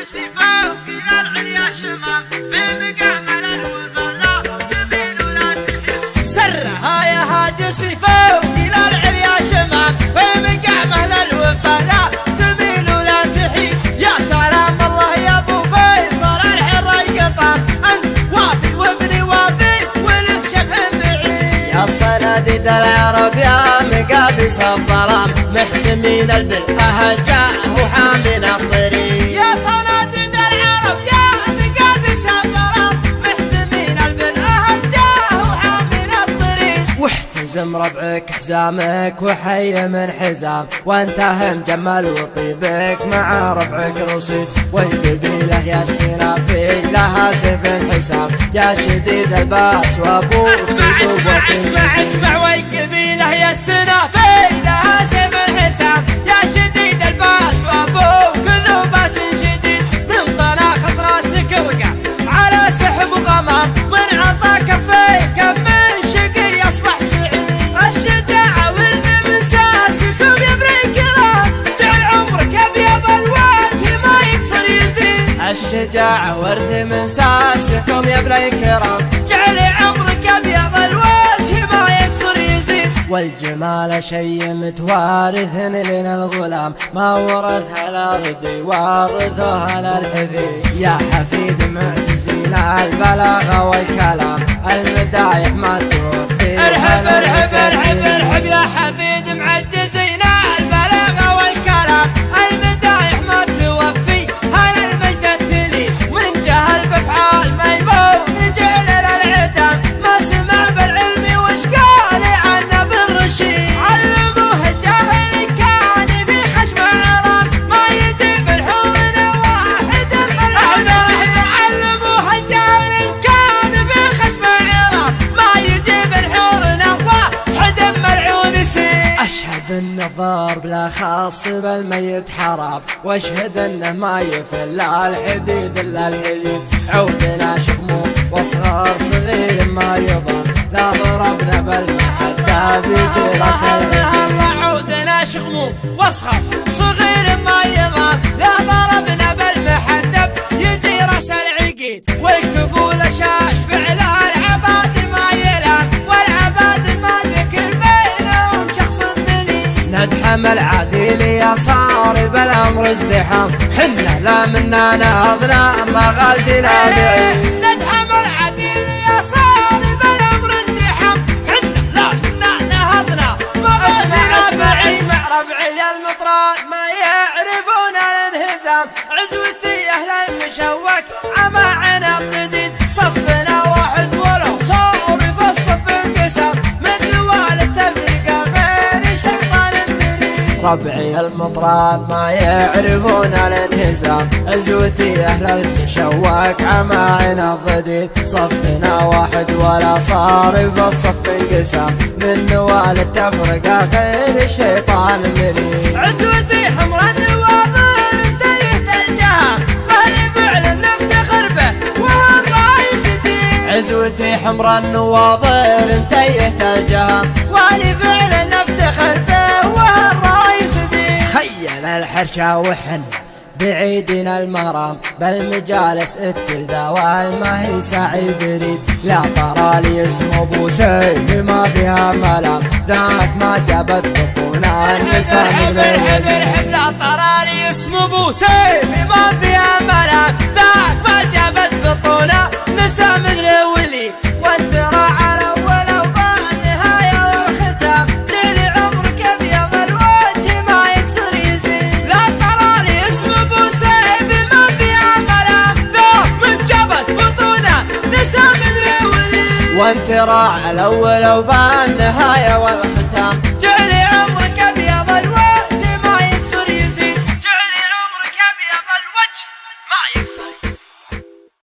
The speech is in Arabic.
عاجز فوق إلى العليا شمام في مقامل الوفا تميل ولا تحس سرها يا هاجس فوق إلى العليا شمام في مقامل الوفا تميل ولا تحيس يا سلام الله يا ابو فيصل الحر القطار انت وافي وابني وافي ولد شبه بعيد يا صناديد العرب يا مقابس الظلام محتمين البر جاءه حامل الطريق يا صناديد العرب يا مقابس الظلام محتمين البر جاءه حامل الطريق واحتزم ربعك حزامك وحي من حزام وانتهى مجمل وطيبك مع ربعك رصيد والقبيله يا السنافي لها سيف حسام يا شديد الباس وابوك اسمع والقبيله يا السنافي لها سيف حسام يا شديد الباس وابوك ذو باس شديد من طناخ راسك وقع على سحب غمام من عطا كفيك من شقي يصبح سعيد الشجاعة ورد من ساسكم يا ابن الكرام جعل عمرك ابيض الوجه ما يكسر يزيد الشجاعة ورد من ساسكم يا ابن الكرام جعل عمرك ابيض الوجه ما يكسر يزيد والجمال شيء متوارث لنا الغلام ما ورثها الارض يورثها للحفيد يا حفيد معجزين البلاغه والكلام المدايح ما توفي ارحب ارحب ارحب ارحب يا حفيد معجزين البلاغه والكلام المدايح ما توفي هل المجد التلي من جهل بافعال ميمون جعل للعدام ما سمع بالعلم وش قال عنه بالرشيد علموه الجاهل كان في خشم عرام ما يجيب الحور واحد علموه الجاهل كان في خشم عرام ما يجيب الحور واحد ملعون سيد اشهد ان الضرب بلا خاص بالميت حرام واشهد انه ما يفل الحديد الا الحديد عودنا شخمو واصغر صغير ما يضر لا ضربنا بالمحدة بيجي راس العقيد عودنا شخمو واصغر صغير ما يضر لا ضربنا بالمحدة يجي راس العقيد والكفول شاش فعل العباد ما يلام والعباد ما ذكر بينهم شخص دليل ندحم العديل يا صار بالامر ازدحام حنا لا منا نهضنا مغازينا بعيد ندحم العديل يا صار بالامر ازدحام حنا لا منا نهضنا مغازينا بعيد اسمع ربعي المطران ما يعرفون الانهزام عزوتي اهل المشوك عماعنا الجديد صفنا واحد ولو صار في الصف انقسام من نوال التفرقه غير شيطان المريد ربعي المطران ما يعرفون الانهزام عزوتي اهل المشوك عماعنا الضديد صفنا واحد ولا صار في الصف انقسام من نوال التفرقه غير الشيطان المريد عزوتي حمر النواظر انتهت الجهام مالي فعل نفتخر به وهو الرايس دين عزوتي حمر النواظر انتهت الجهام والي فعل نفتخر به وهو الرايس دين خيل الحرشة وحن بعيدنا المرام بالمجالس التلذاوى ما هي سعي بريد لا طرى لي اسم ابو سيف ما فيها ملام ذاك ما جابت بطونا النساء من الحب لا طرى لي اسم ابو سيف ما فيها ملام ذاك ما جابت بطونا نساء من الولي وانت راعى الاول وبالنهايه والختام طيل عمرك ابيض الوجه ما يكسر يزيد لا طرى لي اسم ابو سيف ما فيها ملام ذاك من جابت بطونا نساء من الولي وانت راعى الاول وبالنهايه والختام